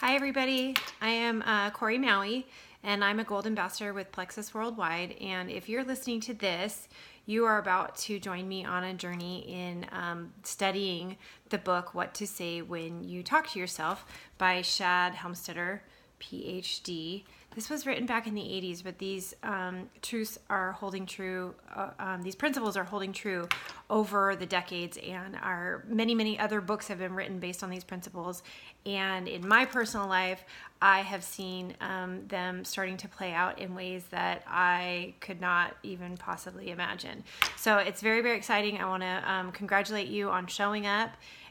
Hi everybody, I am Corey Maui and I'm a Gold Ambassador with Plexus Worldwide, and if you're listening to this, you are about to join me on a journey in studying the book What to Say When You Talk to Yourself by Shad Helmstetter, Ph.D. This was written back in the 80s, but these truths are holding true, these principles are holding true over the decades, and many other books have been written based on these principles. And in my personal life, I have seen them starting to play out in ways that I could not even possibly imagine. So it's very exciting. I want to congratulate you on showing up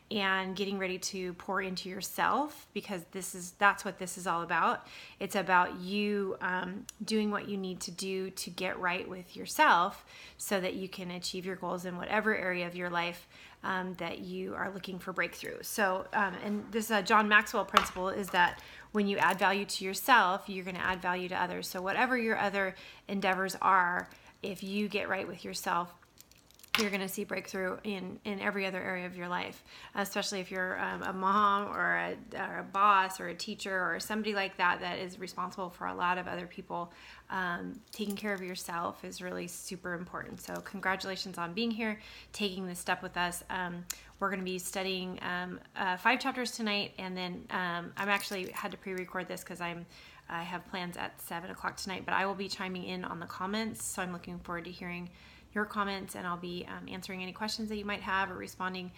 and getting ready to pour into yourself, because that's what this is all about. It's about you doing what you need to do to get right with yourself so that you can achieve your goals in whatever area of your life that you are looking for breakthrough. So, and this John Maxwell principle is that when you add value to yourself, you're going to add value to others. So whatever your other endeavors are, if you get right with yourself, you're going to see breakthrough in every other area of your life, especially if you're a mom or a boss or a teacher or somebody like that is responsible for a lot of other people. Taking care of yourself is really super important. So congratulations on being here, taking this step with us. We're going to be studying 5 chapters tonight, and then I'm actually had to pre-record this because I have plans at 7 o'clock tonight, but I will be chiming in on the comments, so I'm looking forward to hearing your comments, and I'll be answering any questions that you might have or responding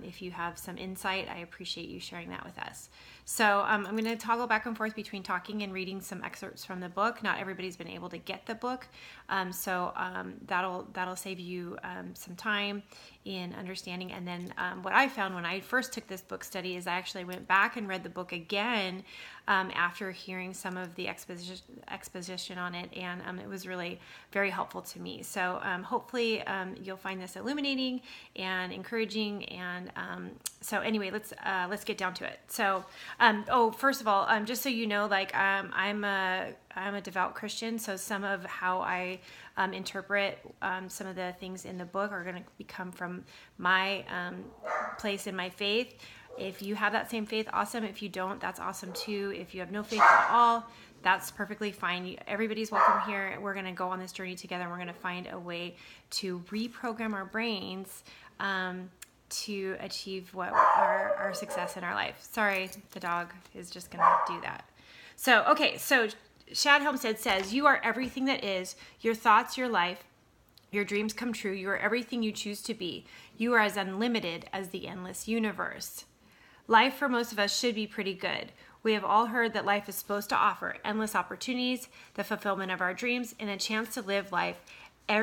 if you have some insight. I appreciate you sharing that with us. So I'm going to toggle back and forth between talking and reading some excerpts from the book. Not everybody's been able to get the book, so that'll save you some time in understanding. And then what I found when I first took this book study is I actually went back and read the book again after hearing some of the exposition on it, and it was really very helpful to me. So hopefully you'll find this illuminating and encouraging. And so anyway, let's get down to it. So first of all, just so you know, I'm a devout Christian, so some of how I interpret some of the things in the book are going to come from my place in my faith. If you have that same faith, awesome. If you don't, that's awesome too. If you have no faith at all, that's perfectly fine. Everybody's welcome here. We're going to go on this journey together, and we're going to find a way to reprogram our brains to achieve what our success in our life. Sorry, the dog is just going to do that. So, okay, so Shad Helmstetter says, you are everything that is, your thoughts, your life, your dreams come true. You are everything you choose to be. You are as unlimited as the endless universe. Life for most of us should be pretty good. We have all heard that life is supposed to offer endless opportunities, the fulfillment of our dreams, and a chance to live life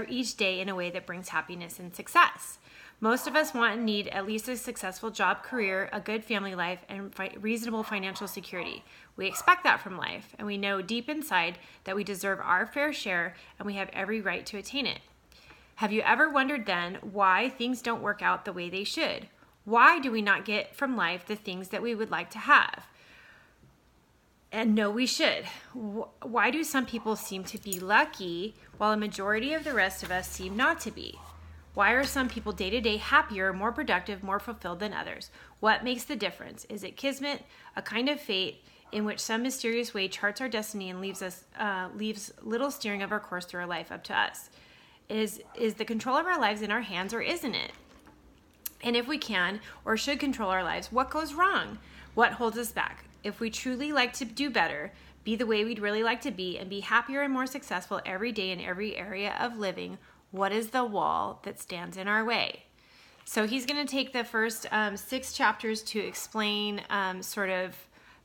each day in a way that brings happiness and success. Most of us want and need at least a successful job, career, a good family life, and reasonable financial security. We expect that from life, and we know deep inside that we deserve our fair share, and we have every right to attain it. Have you ever wondered then why things don't work out the way they should? Why do we not get from life the things that we would like to have? And no, we should. Why do some people seem to be lucky while a majority of the rest of us seem not to be? Why are some people day to day happier, more productive, more fulfilled than others? What makes the difference? Is it kismet, a kind of fate in which some mysterious way charts our destiny and leaves little steering of our course through our life up to us? Is the control of our lives in our hands, or isn't it? And if we can or should control our lives, what goes wrong? What holds us back? If we truly like to do better, be the way we'd really like to be, and be happier and more successful every day in every area of living, what is the wall that stands in our way? So he's going to take the first 6 chapters to explain sort of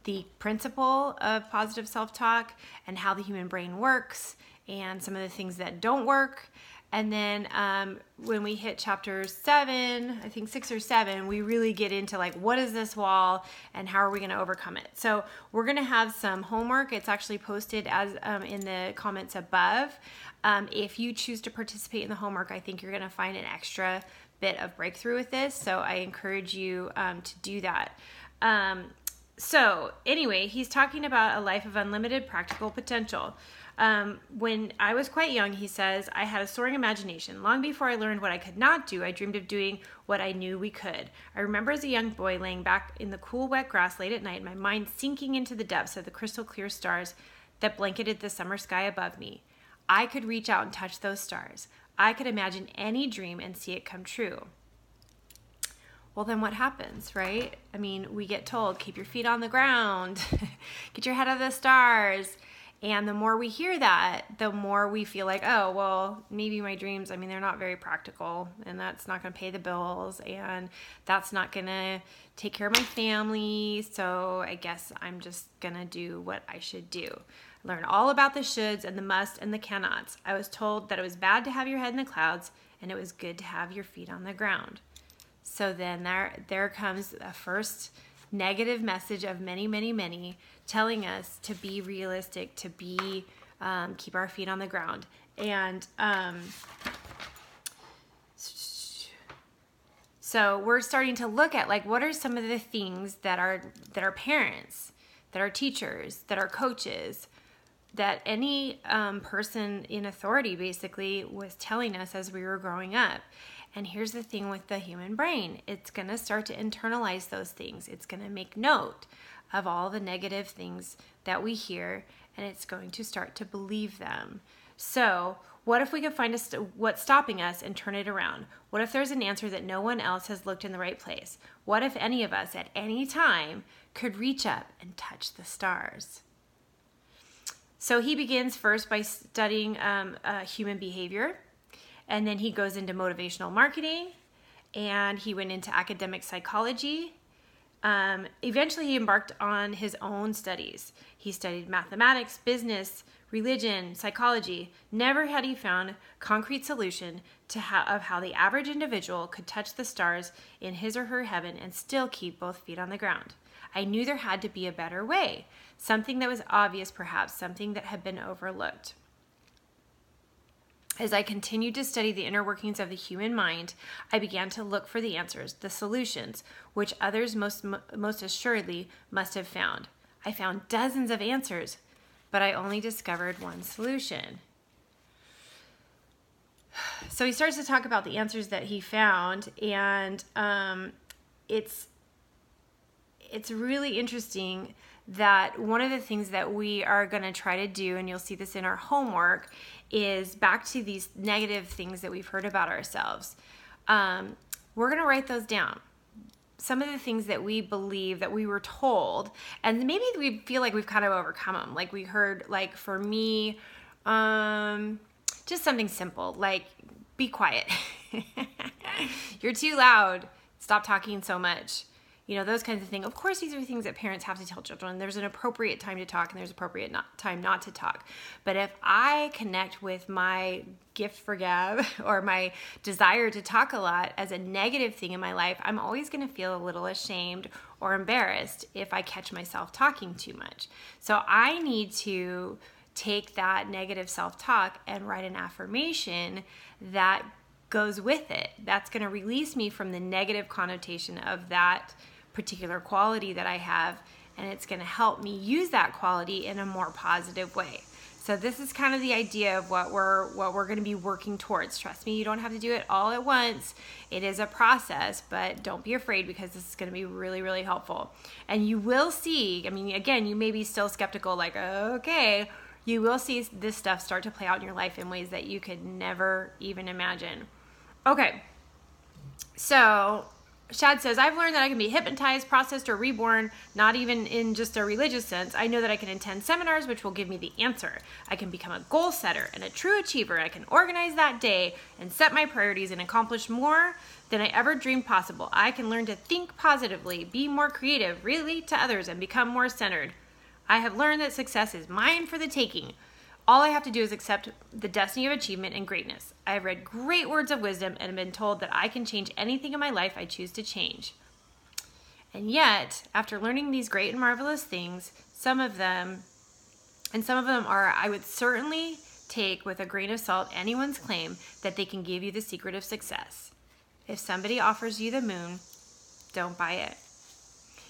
the principle of positive self-talk and how the human brain works and some of the things that don't work. And then when we hit chapter 7, I think 6 or 7, we really get into what is this wall and how are we going to overcome it. So we're going to have some homework. It's actually posted as in the comments above. If you choose to participate in the homework, I think you're going to find an extra bit of breakthrough with this. So I encourage you to do that. So anyway, he's talking about a life of unlimited practical potential. When I was quite young, he says, I had a soaring imagination. Long before I learned what I could not do, I dreamed of doing what I knew we could. I remember as a young boy laying back in the cool, wet grass late at night, my mind sinking into the depths of the crystal clear stars that blanketed the summer sky above me. I could reach out and touch those stars. I could imagine any dream and see it come true. Well, then what happens, right? I mean, we get told, keep your feet on the ground, get your head out of the stars. And the more we hear that, the more we feel like, oh, well, maybe my dreams, I mean, they're not very practical, and that's not going to pay the bills, and that's not going to take care of my family. So I guess I'm just going to do what I should do. Learn all about the shoulds and the musts and the cannots. I was told that it was bad to have your head in the clouds, and it was good to have your feet on the ground. So then there comes a first negative message of many, many, many, telling us to be realistic, to be keep our feet on the ground. And so we're starting to look at, like, what are some of the things that our parents, that our teachers, that our coaches, that any person in authority basically was telling us as we were growing up. And here's the thing with the human brain. It's going to start to internalize those things. It's going to make note of all the negative things that we hear, and it's going to start to believe them. So what if we could find what's stopping us and turn it around? What if there's an answer that no one else has looked in the right place? What if any of us at any time could reach up and touch the stars? So he begins first by studying human behavior. And then he goes into motivational marketing, and he went into academic psychology. Eventually, he embarked on his own studies. He studied mathematics, business, religion, psychology. Never had he found concrete solution to of how the average individual could touch the stars in his or her heaven and still keep both feet on the ground. I knew there had to be a better way, something that was obvious perhaps, something that had been overlooked. As I continued to study the inner workings of the human mind, I began to look for the answers, the solutions, which others most assuredly must have found. I found dozens of answers, but I only discovered one solution. So he starts to talk about the answers that he found, and it's really interesting that one of the things that we are going to try to do, and you'll see this in our homework, is back to these negative things that we've heard about ourselves. We're going to write those down. Some of the things that we believe, that we were told, and maybe we feel like we've kind of overcome them. Like we heard, like for me, just something simple, like be quiet. You're too loud. Stop talking so much. You know, those kinds of things. Of course, these are things that parents have to tell children. There's an appropriate time to talk, and there's appropriate time not to talk. But if I connect with my gift for gab or my desire to talk a lot as a negative thing in my life, I'm always going to feel a little ashamed or embarrassed if I catch myself talking too much. So I need to take that negative self-talk and write an affirmation that goes with it. That's going to release me from the negative connotation of that particular quality that I have, and it's going to help me use that quality in a more positive way. So this is kind of the idea of what we're going to be working towards. Trust me, you don't have to do it all at once. It is a process, but don't be afraid, because this is going to be really, really helpful. And you will see, I mean, again, you may be still skeptical, like, okay, you will see this stuff start to play out in your life in ways that you could never even imagine. Okay, so Shad says, I've learned that I can be hypnotized, processed, or reborn, not even in just a religious sense. I know that I can attend seminars, which will give me the answer. I can become a goal setter and a true achiever. I can organize that day and set my priorities and accomplish more than I ever dreamed possible. I can learn to think positively, be more creative, relate to others, and become more centered. I have learned that success is mine for the taking. All I have to do is accept the destiny of achievement and greatness. I have read great words of wisdom and have been told that I can change anything in my life I choose to change. And yet, after learning these great and marvelous things, some of them are, I would certainly take with a grain of salt anyone's claim that they can give you the secret of success. If somebody offers you the moon, don't buy it.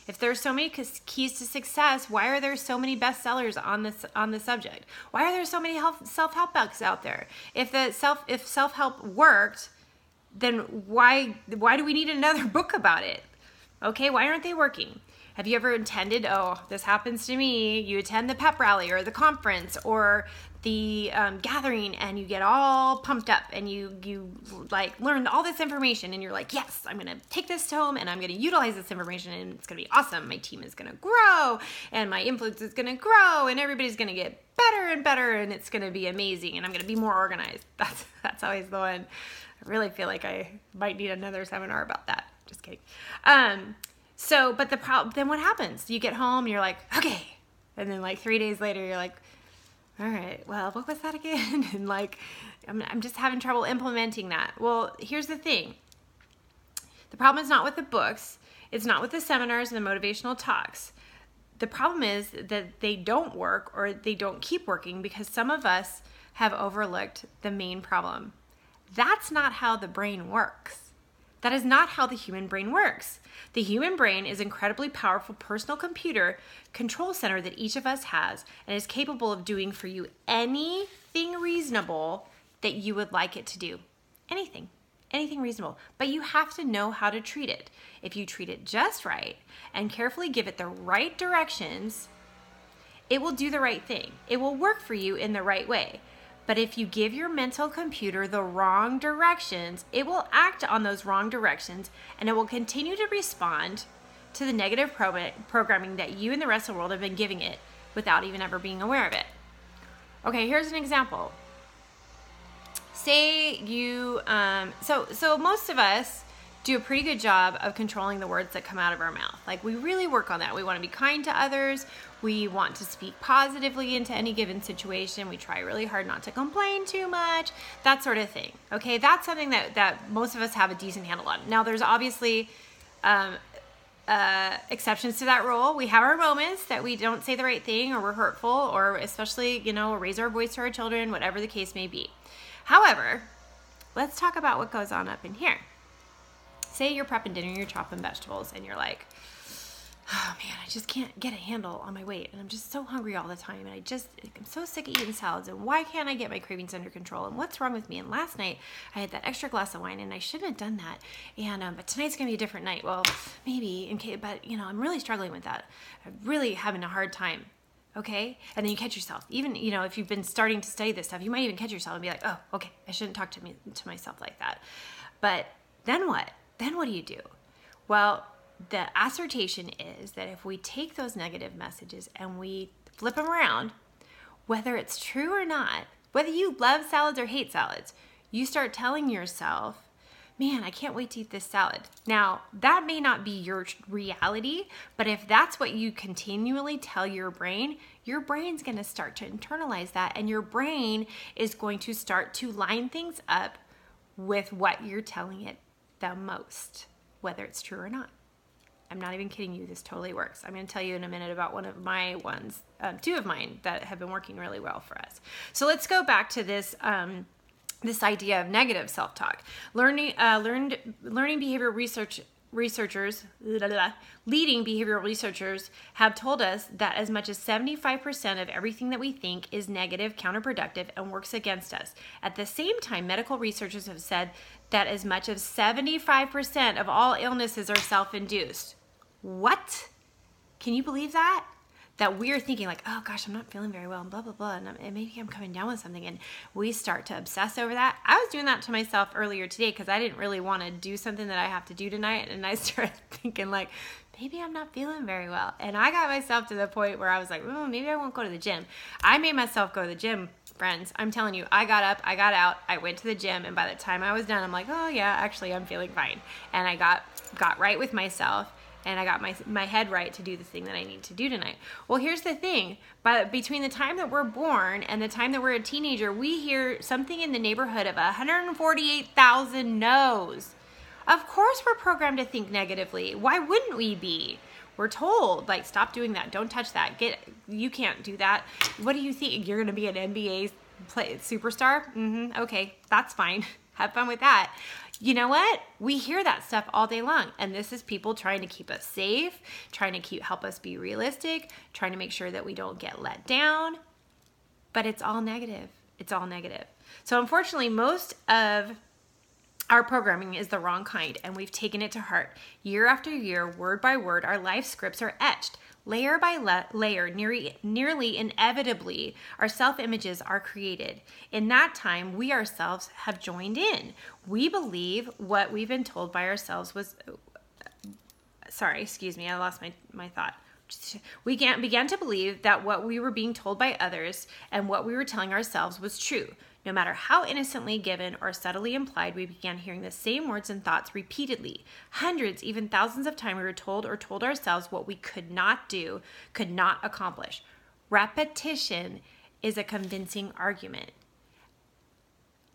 If there's so many keys to success, why are there so many bestsellers on the subject? Why are there so many self-help books out there? If self-help worked, then why do we need another book about it? Okay, why aren't they working? Have you ever attended, oh, this happens to me, you attend the pep rally or the conference or the gathering, and you get all pumped up and you like learn all this information and you're like, yes, I'm gonna take this home and I'm gonna utilize this information and it's gonna be awesome. My team is gonna grow and my influence is gonna grow and everybody's gonna get better and better and it's gonna be amazing and I'm gonna be more organized. That's always the one. I really feel like I might need another seminar about that. Just kidding. But the problem, then what happens? You get home and you're like, okay. And then like 3 days later, you're like, all right, well, what was that again? And like, I'm just having trouble implementing that. Well, here's the thing. The problem is not with the books. It's not with the seminars and the motivational talks. The problem is that they don't work or they don't keep working because some of us have overlooked the main problem. That's not how the brain works. That is not how the human brain works. The human brain is an incredibly powerful personal computer control center that each of us has and is capable of doing for you anything reasonable that you would like it to do. Anything reasonable. But you have to know how to treat it. If you treat it just right and carefully give it the right directions, it will do the right thing. It will work for you in the right way. But if you give your mental computer the wrong directions, it will act on those wrong directions and it will continue to respond to the negative programming that you and the rest of the world have been giving it without even ever being aware of it. Okay, here's an example. Say you, so most of us do a pretty good job of controlling the words that come out of our mouth. Like we really work on that. We want to be kind to others. We want to speak positively into any given situation. We try really hard not to complain too much, that sort of thing. Okay, that's something that most of us have a decent handle on. Now there's obviously exceptions to that rule. We have our moments that we don't say the right thing or we're hurtful or especially, raise our voice to our children, whatever the case may be. However, let's talk about what goes on up in here. Say you're prepping dinner, you're chopping vegetables, and you're like, oh man, I just can't get a handle on my weight, and I'm just so hungry all the time, and I'm so sick of eating salads, and why can't I get my cravings under control, and what's wrong with me? And last night, I had that extra glass of wine, and I shouldn't have done that, and but tonight's gonna be a different night. Well, maybe, but I'm really struggling with that. I'm really having a hard time. Okay? And then you catch yourself. Even, if you've been starting to study this stuff, you might even catch yourself and be like, oh, okay, I shouldn't talk to myself like that. But then what? Then what do you do? Well, the assertion is that if we take those negative messages and we flip them around, whether it's true or not, whether you love salads or hate salads, you start telling yourself, man, I can't wait to eat this salad. Now, that may not be your reality, but if that's what you continually tell your brain's going to start to internalize that, and your brain is going to start to line things up with what you're telling it the most, whether it's true or not. I'm not even kidding you. This totally works. I'm going to tell you in a minute about one of my ones, two of mine that have been working really well for us. So let's go back to this this idea of negative self-talk. Leading behavioral researchers have told us that as much as 75% of everything that we think is negative, counterproductive, and works against us. At the same time, medical researchers have said that as much as 75% of all illnesses are self-induced. What? Can you believe that? That we're thinking like, oh gosh, I'm not feeling very well and blah, blah, blah, and maybe I'm coming down with something, and we start to obsess over that. I was doing that to myself earlier today because I didn't really want to do something that I have to do tonight, and I started thinking like, maybe I'm not feeling very well, and I got myself to the point where I was like, oh, maybe I won't go to the gym. I made myself go to the gym, friends. I'm telling you, I got up, I got out, I went to the gym, and by the time I was done, I'm like, oh yeah, actually I'm feeling fine, and I got right with myself. And I got my head right to do the thing that I need to do tonight. Well, here's the thing. But between the time that we're born and the time that we're a teenager, we hear something in the neighborhood of 148,000 no's. Of course we're programmed to think negatively. Why wouldn't we be? We're told, like, stop doing that. Don't touch that. You can't do that. What do you think? You're going to be an NBA superstar? Okay, that's fine. Have fun with that. you know what? We hear that stuff all day long. And this is people trying to keep us safe, trying to help us be realistic, trying to make sure that we don't get let down. But it's all negative. It's all negative. So unfortunately, most of our programming is the wrong kind, and we've taken it to heart. Year after year, word by word, our life scripts are etched. Layer by layer, nearly inevitably, our self-images are created. In that time, we ourselves have joined in. We believe what we've been told by ourselves was... Sorry, excuse me, I lost my thought. We began to believe that what we were being told by others and what we were telling ourselves was true. No matter how innocently given or subtly implied, we began hearing the same words and thoughts repeatedly. Hundreds, even thousands of times we were told or told ourselves what we could not do, could not accomplish. Repetition is a convincing argument.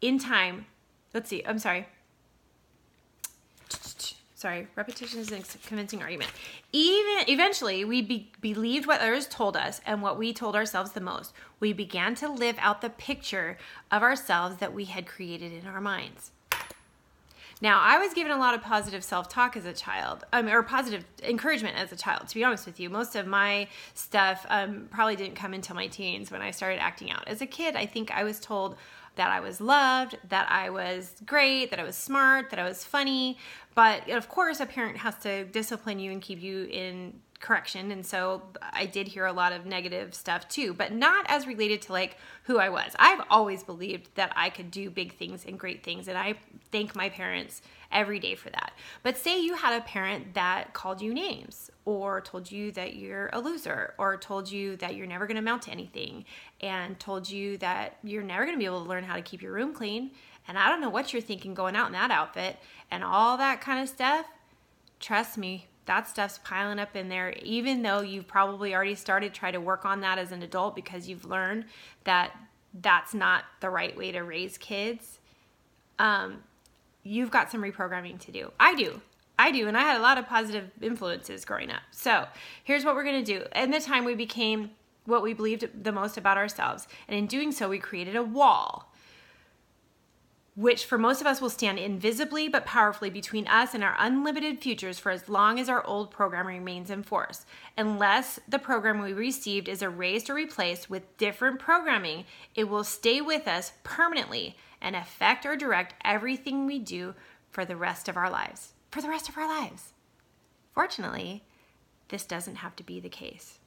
In time, repetition is a convincing argument. Eventually, we believed what others told us and what we told ourselves the most. We began to live out the picture of ourselves that we had created in our minds. Now, I was given a lot of positive self-talk as a child, or positive encouragement as a child, to be honest with you. Most of my stuff probably didn't come until my teens when I started acting out. As a kid, I think I was told that I was loved, that I was great, that I was smart, that I was funny. But of course, a parent has to discipline you and keep you in correction. And so I did hear a lot of negative stuff too, but not as related to like who I was. I've always believed that I could do big things and great things. And I thank my parents every day for that. But say you had a parent that called you names or told you that you're a loser or told you that you're never going to amount to anything and told you that you're never going to be able to learn how to keep your room clean. And I don't know what you're thinking going out in that outfit and all that kind of stuff. Trust me, that stuff's piling up in there, even though you've probably already started trying to work on that as an adult because you've learned that that's not the right way to raise kids. You've got some reprogramming to do. I do. And I had a lot of positive influences growing up. So here's what we're going to do. In the time, we became what we believed the most about ourselves. And in doing so, we created a wall, which for most of us will stand invisibly but powerfully between us and our unlimited futures for as long as our old programming remains in force. Unless the program we received is erased or replaced with different programming, it will stay with us permanently and affect or direct everything we do for the rest of our lives. Fortunately, this doesn't have to be the case.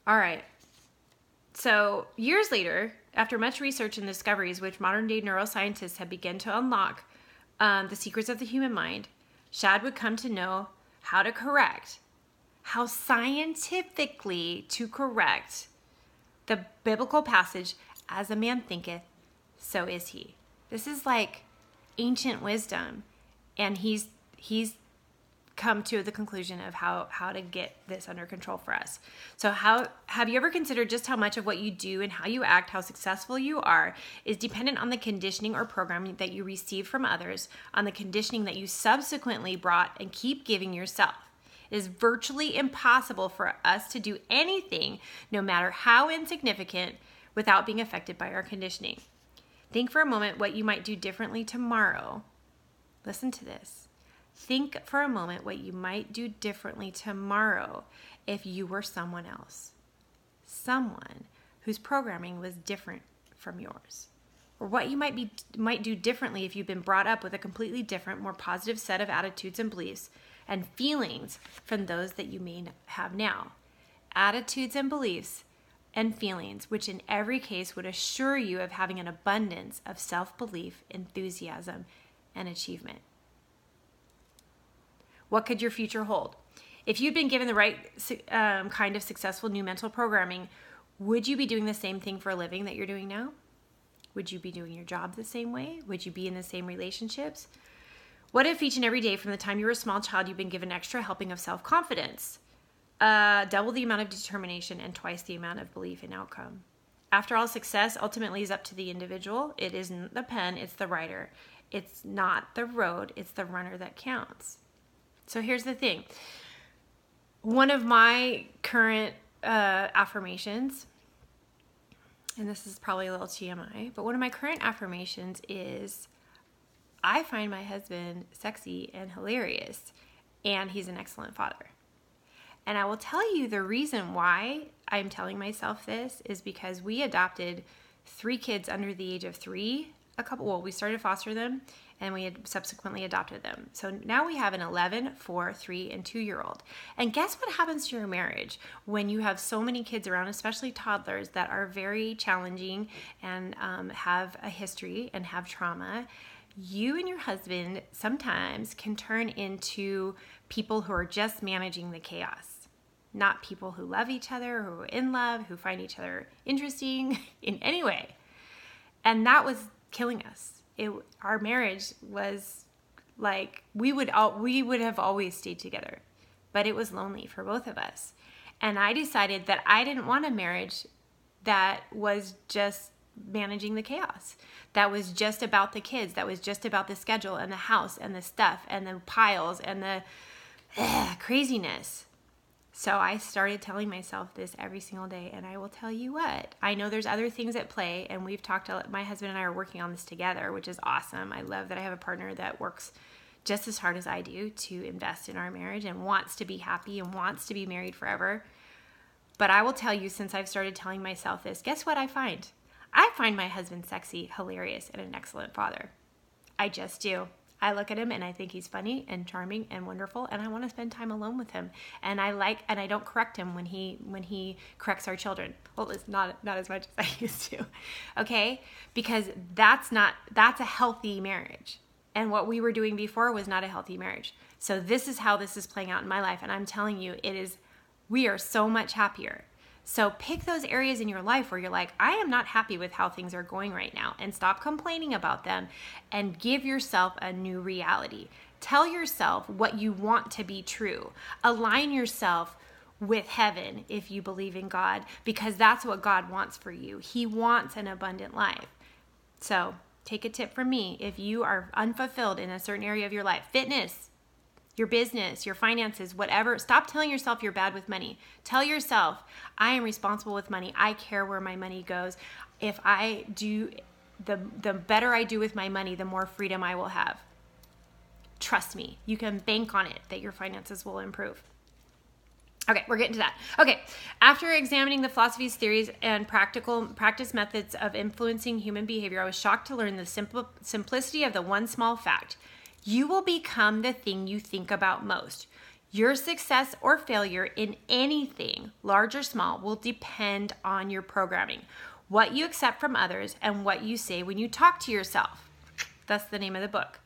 All right. So years later, after much research and discoveries which modern-day neuroscientists have begun to unlock the secrets of the human mind, Shad would come to know how scientifically to correct the biblical passage, as a man thinketh, so is he. This is like ancient wisdom, and he's come to the conclusion of how to get this under control for us. So have you ever considered just how much of what you do and how you act, how successful you are, is dependent on the conditioning or programming that you receive from others, on the conditioning that you subsequently brought and keep giving yourself? It is virtually impossible for us to do anything, no matter how insignificant, without being affected by our conditioning. Think for a moment what you might do differently tomorrow. Listen to this. Think for a moment what you might do differently tomorrow if you were someone else. Someone whose programming was different from yours. Or what you might do differently if you've been brought up with a completely different, more positive set of attitudes and beliefs and feelings from those that you may have now. Attitudes and beliefs and feelings, which in every case would assure you of having an abundance of self-belief, enthusiasm, and achievement. What could your future hold? If you'd been given the right kind of successful new mental programming, would you be doing the same thing for a living that you're doing now? Would you be doing your job the same way? Would you be in the same relationships? What if each and every day from the time you were a small child, you've been given extra helping of self-confidence, double the amount of determination, and twice the amount of belief in outcome? After all, success ultimately is up to the individual. It isn't the pen, it's the writer. It's not the road, it's the runner that counts. So here's the thing. One of my current affirmations, and this is probably a little TMI, but one of my current affirmations is, I find my husband sexy and hilarious, and he's an excellent father. And I will tell you the reason why I'm telling myself this is because we adopted 3 kids under the age of 3. We started to foster them, and we had subsequently adopted them. So now we have an 11, 4, 3, and 2-year-old. And guess what happens to your marriage when you have so many kids around, especially toddlers that are very challenging and have a history and have trauma? You and your husband sometimes can turn into people who are just managing the chaos, not people who love each other, who are in love, who find each other interesting in any way. And that was killing us. Our marriage was like, we would have always stayed together, but it was lonely for both of us. And I decided that I didn't want a marriage that was just managing the chaos, that was just about the kids, that was just about the schedule and the house and the stuff and the piles and the craziness. So I started telling myself this every single day, and I will tell you what, I know there's other things at play, and we've talked, my husband and I are working on this together, which is awesome. I love that I have a partner that works just as hard as I do to invest in our marriage and wants to be happy and wants to be married forever. But I will tell you, since I've started telling myself this, guess what I find? I find my husband sexy, hilarious, and an excellent father. I just do. I look at him and I think he's funny and charming and wonderful, and I want to spend time alone with him. And I don't correct him when he corrects our children. Well, it's not as much as I used to. Okay? Because that's a healthy marriage. And what we were doing before was not a healthy marriage. So this is how this is playing out in my life, and I'm telling you, we are so much happier. So pick those areas in your life where you're like, I am not happy with how things are going right now, and stop complaining about them and give yourself a new reality. Tell yourself what you want to be true. Align yourself with heaven if you believe in God, because that's what God wants for you. He wants an abundant life. So take a tip from me. If you are unfulfilled in a certain area of your life, fitness, your business, your finances, whatever, stop telling yourself you're bad with money. Tell yourself, I am responsible with money. I care where my money goes. If I do, the better I do with my money, the more freedom I will have. Trust me, you can bank on it that your finances will improve. Okay, we're getting to that. Okay, after examining the philosophy's theories and practice methods of influencing human behavior, I was shocked to learn the simplicity of the one small fact. You will become the thing you think about most. Your success or failure in anything, large or small, will depend on your programming, what you accept from others, and what you say when you talk to yourself. That's the name of the book.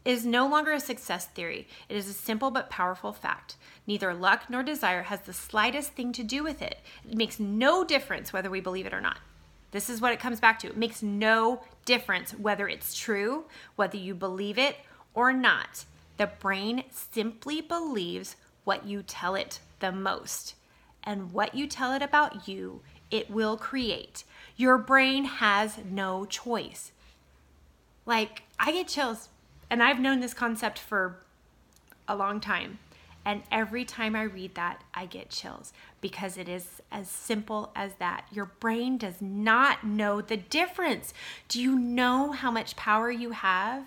It is no longer a success theory. It is a simple but powerful fact. Neither luck nor desire has the slightest thing to do with it. It makes no difference whether we believe it or not. This is what it comes back to. It makes no difference whether it's true, whether you believe it or not. The brain simply believes what you tell it the most. And what you tell it about you, it will create. Your brain has no choice. Like, I get chills. And I've known this concept for a long time. And every time I read that, I get chills, because it is as simple as that. Your brain does not know the difference. Do you know how much power you have?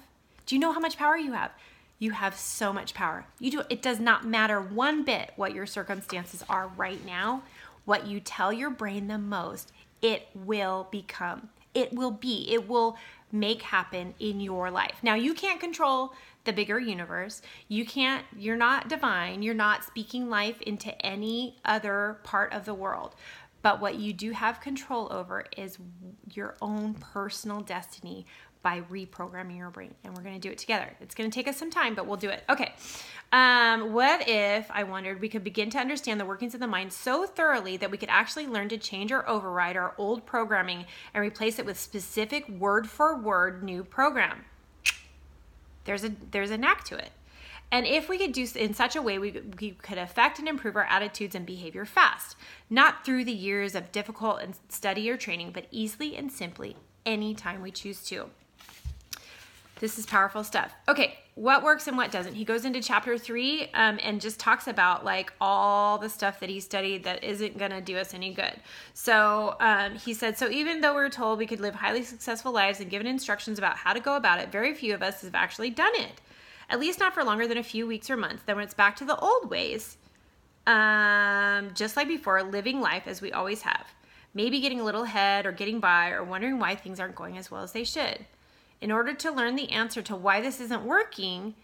Do you know how much power you have? You have so much power. You do. It does not matter one bit what your circumstances are right now. What you tell your brain the most, it will become. It will be. It will make happen in your life. Now, you can't control the bigger universe. You're not divine. You're not speaking life into any other part of the world. But what you do have control over is your own personal destiny by reprogramming your brain. And we're going to do it together. It's going to take us some time, but we'll do it. Okay. What if, I wondered, we could begin to understand the workings of the mind so thoroughly that we could actually learn to change or override our old programming and replace it with specific word-for-word new program? There's a knack to it. And if we could do in such a way, we could affect and improve our attitudes and behavior fast, not through the years of difficult study or training, but easily and simply anytime we choose to. This is powerful stuff. Okay, what works and what doesn't? He goes into chapter 3 and just talks about like all the stuff that he studied that isn't going to do us any good. So he said, so even though we're told we could live highly successful lives and given instructions about how to go about it, very few of us have actually done it. At least not for longer than a few weeks or months. Then when it's back to the old ways, just like before, living life as we always have. Maybe getting a little ahead or getting by or wondering why things aren't going as well as they should. In order to learn the answer to why this isn't working,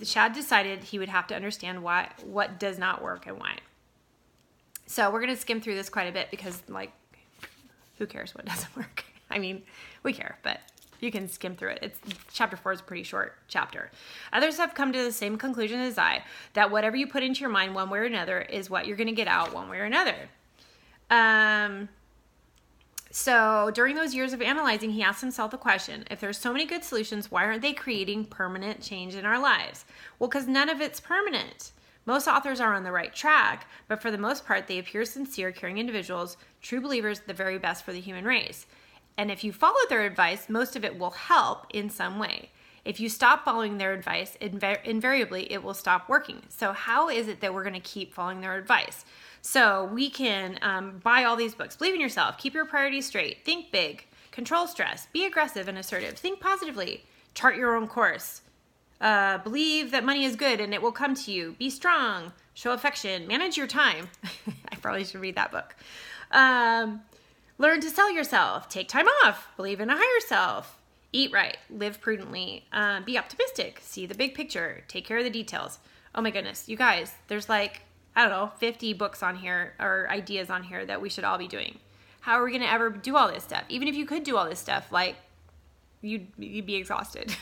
Shad decided he would have to understand what does not work and why. So we're going to skim through this quite a bit because, like, who cares what doesn't work? I mean, we care, but you can skim through it. Chapter 4 is a pretty short chapter. Others have come to the same conclusion as I, that whatever you put into your mind one way or another is what you're going to get out one way or another. So during those years of analyzing, he asked himself the question, if there's so many good solutions, why aren't they creating permanent change in our lives? Well, because none of it's permanent. Most authors are on the right track, but for the most part, they appear sincere, caring individuals, true believers, the very best for the human race. And if you follow their advice, most of it will help in some way. If you stop following their advice, invariably it will stop working. So how is it that we're going to keep following their advice? So we can buy all these books. Believe in yourself. Keep your priorities straight. Think big. Control stress. Be aggressive and assertive. Think positively. Chart your own course. Believe that money is good and it will come to you. Be strong. Show affection. Manage your time. I probably should read that book. Learn to sell yourself. Take time off. Believe in a higher self. Eat right. Live prudently. Be optimistic. See the big picture. Take care of the details. Oh my goodness. You guys, there's like, I don't know, 50 books on here or ideas on here that we should all be doing. How are we going to ever do all this stuff? Even if you could do all this stuff, like, you'd be exhausted.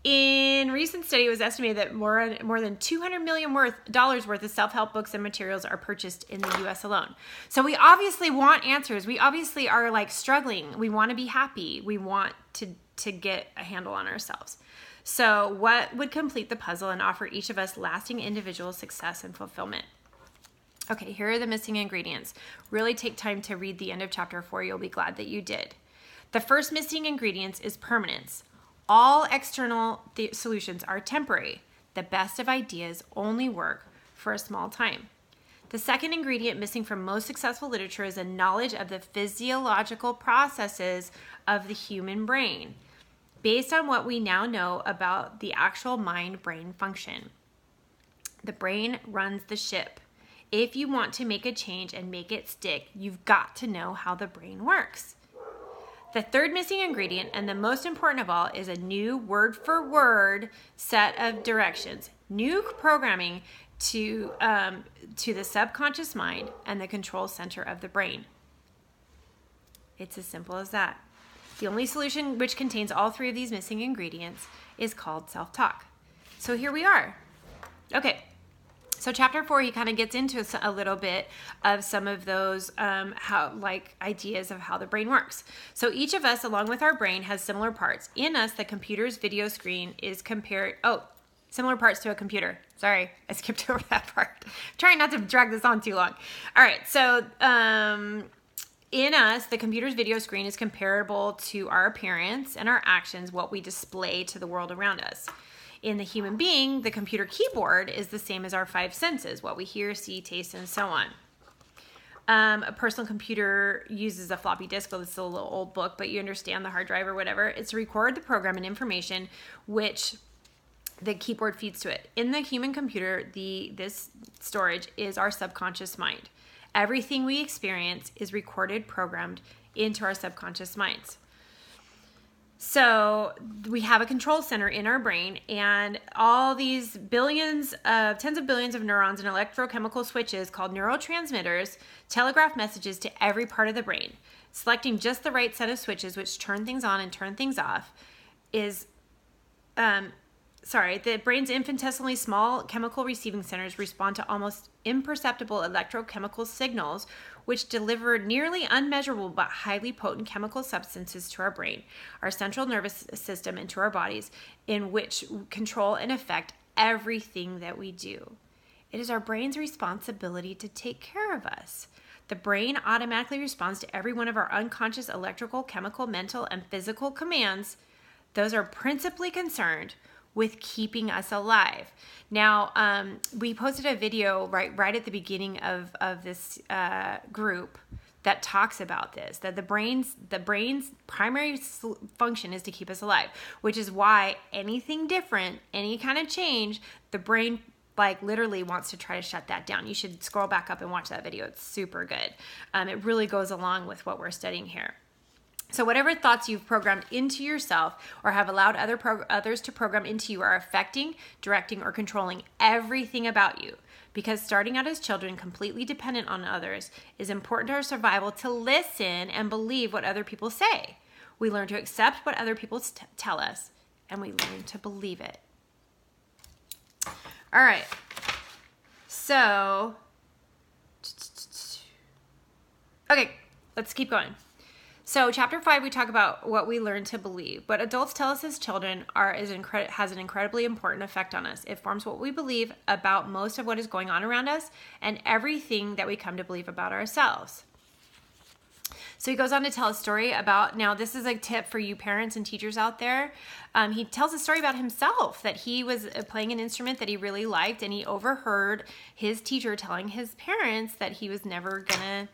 In recent study, it was estimated that more than $200 million worth of self-help books and materials are purchased in the U.S. alone. So we obviously want answers. We obviously are like struggling. We want to be happy. We want to get a handle on ourselves. So what would complete the puzzle and offer each of us lasting individual success and fulfillment? Okay, here are the missing ingredients. Really take time to read the end of chapter 4. You'll be glad that you did. The first missing ingredient is permanence. All external solutions are temporary. The best of ideas only work for a small time. The second ingredient missing from most successful literature is a knowledge of the physiological processes of the human brain, based on what we now know about the actual mind-brain function. The brain runs the ship. If you want to make a change and make it stick, you've got to know how the brain works. The third missing ingredient, and the most important of all, is a new word-for-word set of directions, new programming to the subconscious mind and the control center of the brain. It's as simple as that. The only solution which contains all three of these missing ingredients is called self-talk. So here we are. Okay. So chapter 4, he kind of gets into a little bit of some of those ideas of how the brain works. So each of us, along with our brain, has similar parts. In us, the computer's video screen is similar parts to a computer. Sorry, I skipped over that part. Trying not to drag this on too long. All right, so in us, the computer's video screen is comparable to our appearance and our actions, what we display to the world around us. In the human being, the computer keyboard is the same as our 5 senses, what we hear, see, taste, and so on. A personal computer uses a floppy disk. Well, this is a little old book, but you understand the hard drive or whatever. It's to record the program and information which the keyboard feeds to it. In the human computer, this storage is our subconscious mind. Everything we experience is recorded, programmed into our subconscious minds. So we have a control center in our brain, and all these tens of billions of neurons and electrochemical switches called neurotransmitters telegraph messages to every part of the brain. Selecting just the right set of switches which turn things on and turn things off is the brain's infinitesimally small chemical receiving centers respond to almost imperceptible electrochemical signals which deliver nearly unmeasurable but highly potent chemical substances to our brain, our central nervous system, and to our bodies, in which control and affect everything that we do. It is our brain's responsibility to take care of us. The brain automatically responds to every one of our unconscious electrical, chemical, mental, and physical commands. Those are principally concerned with keeping us alive. Now, we posted a video right at the beginning of this group that talks about this, that the brain's primary function is to keep us alive, which is why anything different, any kind of change, the brain like literally wants to try to shut that down. You should scroll back up and watch that video. It's super good. It really goes along with what we're studying here. So whatever thoughts you've programmed into yourself or have allowed others to program into you are affecting, directing, or controlling everything about you. Because starting out as children completely dependent on others is important to our survival to listen and believe what other people say. We learn to accept what other people tell us, and we learn to believe it. All right. So, okay, let's keep going. So chapter 5, we talk about what we learn to believe. What adults tell us as children has an incredibly important effect on us. It forms what we believe about most of what is going on around us and everything that we come to believe about ourselves. So he goes on to tell a story about, now this is a tip for you parents and teachers out there. He tells a story about himself, that he was playing an instrument that he really liked, and he overheard his teacher telling his parents that he was never gonna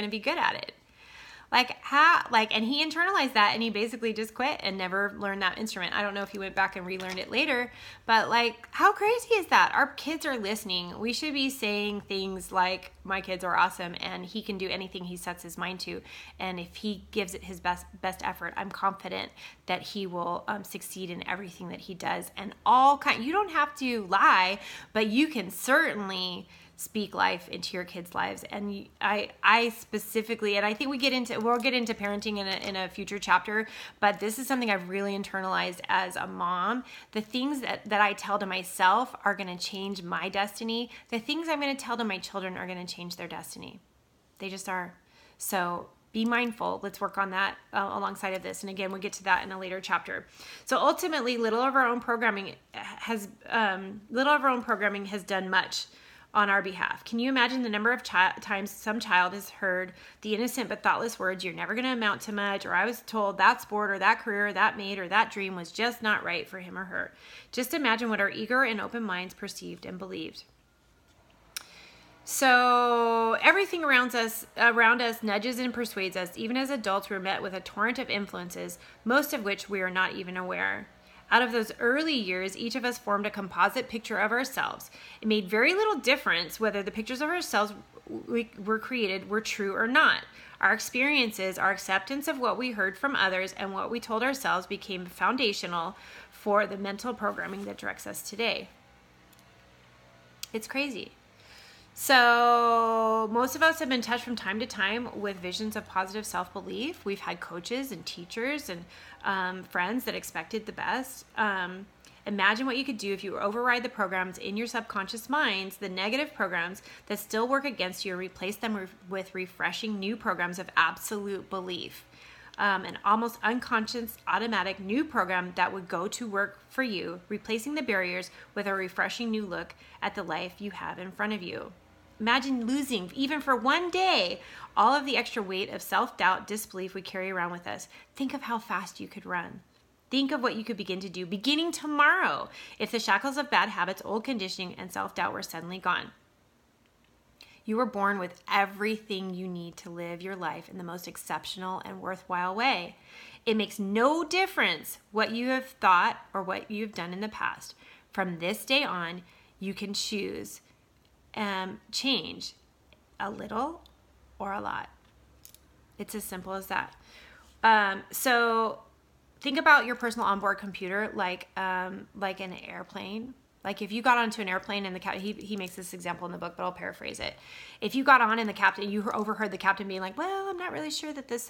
be good at it. And he internalized that, and he basically just quit and never learned that instrument. I don't know if he went back and relearned it later, but how crazy is that? Our kids are listening. We should be saying things like, my kids are awesome and he can do anything he sets his mind to. And if he gives it his best effort, I'm confident that he will succeed in everything that he does. And you don't have to lie, but you can certainly speak life into your kids' lives. And I specifically, and I think we'll get into parenting in a future chapter, but this is something I've really internalized as a mom. The things that I tell to myself are going to change my destiny. The things I'm going to tell to my children are going to change their destiny. They just are. So be mindful. Let's work on that alongside of this. And again, we'll get to that in a later chapter. So ultimately, little of our own programming has done much on our behalf. Can you imagine the number of times some child has heard the innocent but thoughtless words, "You're never going to amount to much," or "I was told that sport or that career or that mate or that dream was just not right for him or her"? Just imagine what our eager and open minds perceived and believed. So everything around us nudges and persuades us. Even as adults, we're met with a torrent of influences, most of which we are not even aware. Out of those early years, each of us formed a composite picture of ourselves. It made very little difference whether the pictures of ourselves were created were true or not. Our experiences, our acceptance of what we heard from others, and what we told ourselves became foundational for the mental programming that directs us today. It's crazy. So most of us have been touched from time to time with visions of positive self-belief. We've had coaches and teachers and friends that expected the best. Imagine what you could do if you override the programs in your subconscious minds, the negative programs that still work against you, and replace them with refreshing new programs of absolute belief. An almost unconscious, automatic new program that would go to work for you, replacing the barriers with a refreshing new look at the life you have in front of you. Imagine losing, even for one day, all of the extra weight of self-doubt, disbelief we carry around with us. Think of how fast you could run. Think of what you could begin to do beginning tomorrow if the shackles of bad habits, old conditioning, and self-doubt were suddenly gone. You were born with everything you need to live your life in the most exceptional and worthwhile way. It makes no difference what you have thought or what you've done in the past. From this day on, you can choose change a little or a lot. It's as simple as that. So think about your personal onboard computer like an airplane. Like if you got onto an airplane and he makes this example in the book, but I'll paraphrase it. If you got on and you overheard the captain being like, "Well, I'm not really sure that this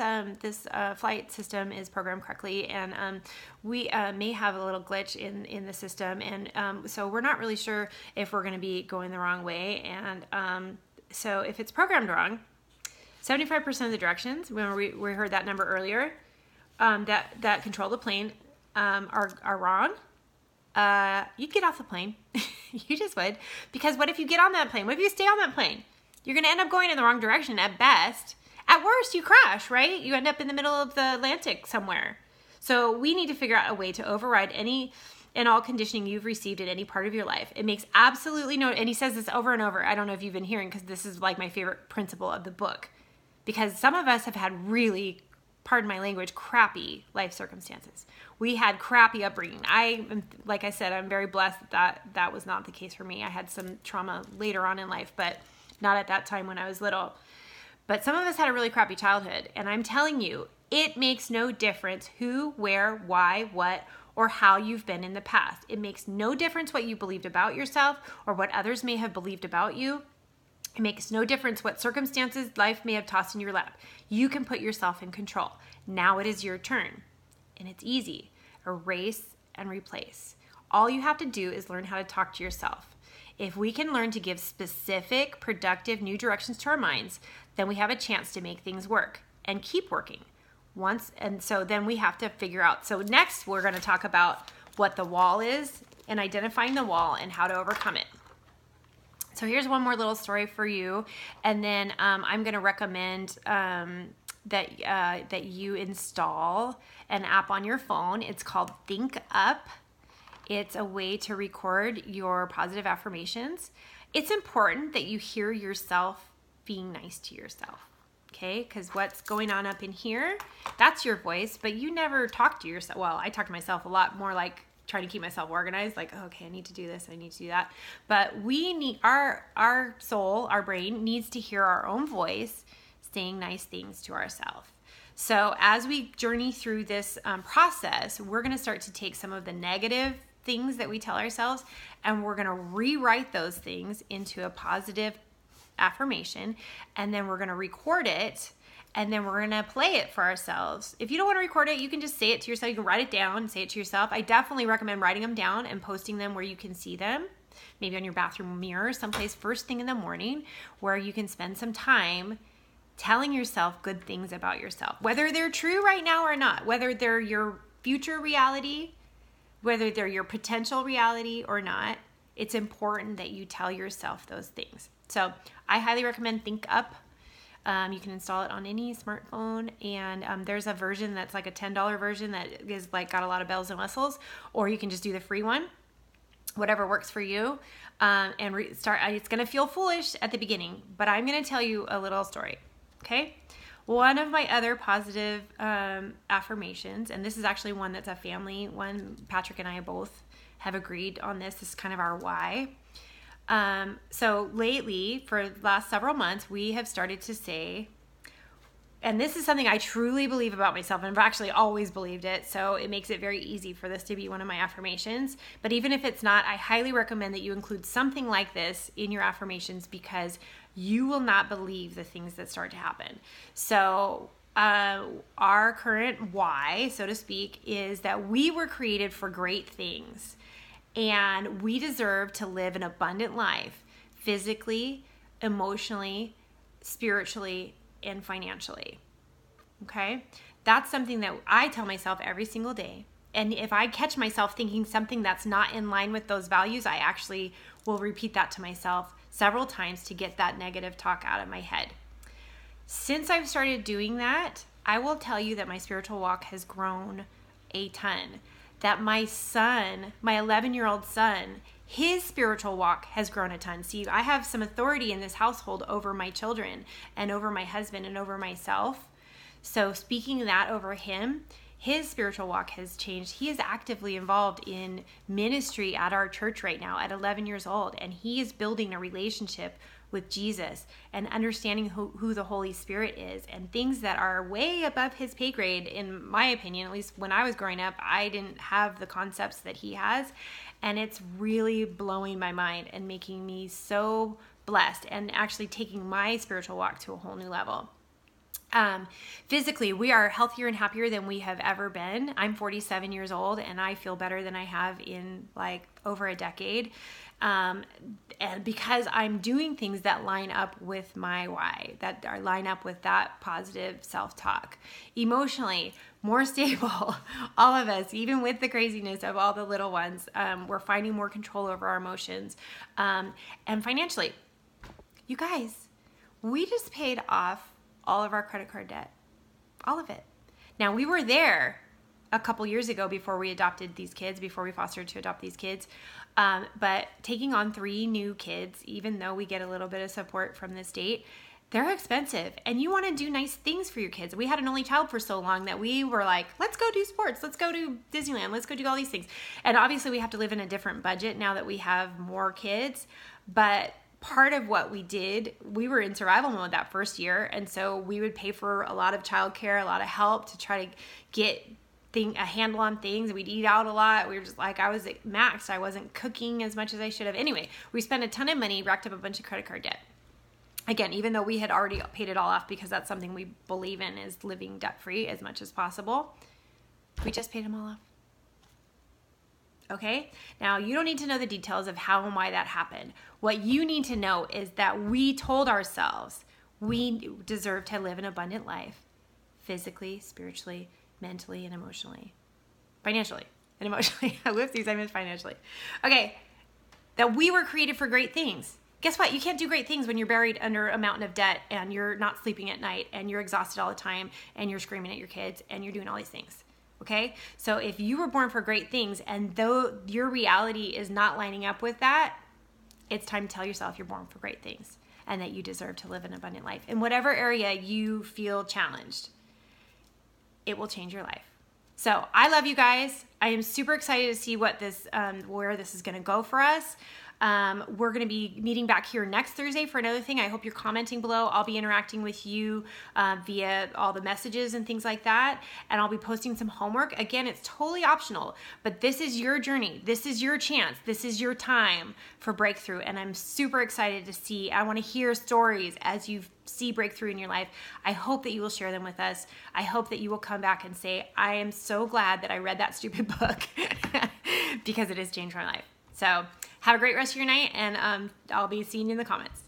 flight system is programmed correctly, and we may have a little glitch in the system, and so we're not really sure if we're going to be going the wrong way. And so if it's programmed wrong, 75% of the directions, when we heard that number earlier, that control the plane are wrong." You'd get off the plane. You just would. Because what if you get on that plane? What if you stay on that plane? You're going to end up going in the wrong direction at best. At worst, you crash, right? You end up in the middle of the Atlantic somewhere. So we need to figure out a way to override any and all conditioning you've received in any part of your life. It makes absolutely no, and he says this over and over. I don't know if you've been hearing, because this is like my favorite principle of the book. Because some of us have had really, pardon my language, crappy life circumstances. We had crappy upbringing. Like I said, I'm very blessed that was not the case for me. I had some trauma later on in life, but not at that time when I was little. But some of us had a really crappy childhood. And I'm telling you, it makes no difference who, where, why, what, or how you've been in the past. It makes no difference what you believed about yourself or what others may have believed about you. It makes no difference what circumstances life may have tossed in your lap. You can put yourself in control. Now it is your turn. And it's easy. Erase and replace. All you have to do is learn how to talk to yourself. If we can learn to give specific, productive, new directions to our minds, then we have a chance to make things work and keep working. So then we have to figure out. So next we're going to talk about what the wall is and identifying the wall and how to overcome it. So here's one more little story for you. And then I'm going to recommend that you install an app on your phone. It's called Think Up. It's a way to record your positive affirmations. It's important that you hear yourself being nice to yourself. Okay, because what's going on up in here, that's your voice, but you never talk to yourself. Well, I talk to myself a lot more, like trying to keep myself organized, like, oh, okay, I need to do this, I need to do that. But we need, our soul, our brain needs to hear our own voice saying nice things to ourselves. So as we journey through this process, we're going to start to take some of the negative things that we tell ourselves, and we're going to rewrite those things into a positive affirmation, and then we're going to record it, and then we're going to play it for ourselves. If you don't want to record it, you can just say it to yourself. You can write it down and say it to yourself. I definitely recommend writing them down and posting them where you can see them, maybe on your bathroom mirror, someplace first thing in the morning, where you can spend some time telling yourself good things about yourself, whether they're true right now or not, whether they're your future reality, whether they're your potential reality or not. It's important that you tell yourself those things. So I highly recommend Think Up. You can install it on any smartphone, and there's a version that's like a $10 version that is like got a lot of bells and whistles, or you can just do the free one, whatever works for you, and start. It's going to feel foolish at the beginning, but I'm going to tell you a little story. Okay. One of my other positive affirmations, and this is actually one that's a family one. Patrick and I both have agreed on this. This is kind of our why. So lately, for the last several months, we have started to say, and this is something I truly believe about myself, and I've actually always believed it, so it makes it very easy for this to be one of my affirmations. But even if it's not, I highly recommend that you include something like this in your affirmations, because you will not believe the things that start to happen. So our current why, so to speak, is that we were created for great things. And we deserve to live an abundant life, physically, emotionally, spiritually, and financially. Okay? That's something that I tell myself every single day. And if I catch myself thinking something that's not in line with those values, I actually will repeat that to myself several times to get that negative talk out of my head. Since I've started doing that, I will tell you that my spiritual walk has grown a ton. That my son, my 11-year-old son, his spiritual walk has grown a ton. See, I have some authority in this household over my children and over my husband and over myself. So speaking that over him, his spiritual walk has changed. He is actively involved in ministry at our church right now at 11 years old, and he is building a relationship with Jesus and understanding who the Holy Spirit is, and things that are way above his pay grade, in my opinion. At least when I was growing up, I didn't have the concepts that he has, and it's really blowing my mind and making me so blessed and actually taking my spiritual walk to a whole new level. Physically, we are healthier and happier than we have ever been. I'm 47 years old, and I feel better than I have in like over a decade. And because I'm doing things that line up with my why, that are line up with that positive self-talk. Emotionally, more stable, all of us, even with the craziness of all the little ones, we're finding more control over our emotions. And financially, you guys, We just paid off all of our credit card debt. All of it. Now, we were there a couple years ago before we adopted these kids, before we fostered to adopt these kids. But taking on 3 new kids, even though we get a little bit of support from the state, they're expensive. And you want to do nice things for your kids. We had an only child for so long that we were like, let's go do sports. Let's go to Disneyland. Let's go do all these things. And obviously we have to live in a different budget now that we have more kids. But part of what we did, we were in survival mode that first year. And so we would pay for a lot of childcare, a lot of help to try to get a handle on things. We'd eat out a lot. We were just like, I was maxed. I wasn't cooking as much as I should have. Anyway, we spent a ton of money, racked up a bunch of credit card debt. Again, even though we had already paid it all off, because that's something we believe in, is living debt-free as much as possible. We just paid them all off. Okay? Now, you don't need to know the details of how and why that happened. What you need to know is that we told ourselves we deserve to live an abundant life, physically, spiritually, mentally, and emotionally. Financially and emotionally. Whoopsies, I meant financially. Okay, that we were created for great things. Guess what? You can't do great things when you're buried under a mountain of debt and you're not sleeping at night and you're exhausted all the time and you're screaming at your kids and you're doing all these things. Okay? So if you were born for great things and though your reality is not lining up with that, it's time to tell yourself you're born for great things and that you deserve to live an abundant life. In whatever area you feel challenged, it will change your life. So I love you guys. I am super excited to see what this, where this is going to go for us. We're going to be meeting back here next Thursday for another thing. I hope you're commenting below. I'll be interacting with you via all the messages and things like that. And I'll be posting some homework. Again, it's totally optional, but this is your journey. This is your chance. This is your time for breakthrough. And I'm super excited to see. I want to hear stories as you see breakthrough in your life. I hope that you will share them with us. I hope that you will come back and say, I am so glad that I read that stupid book because it has changed my life. So have a great rest of your night, and I'll be seeing you in the comments.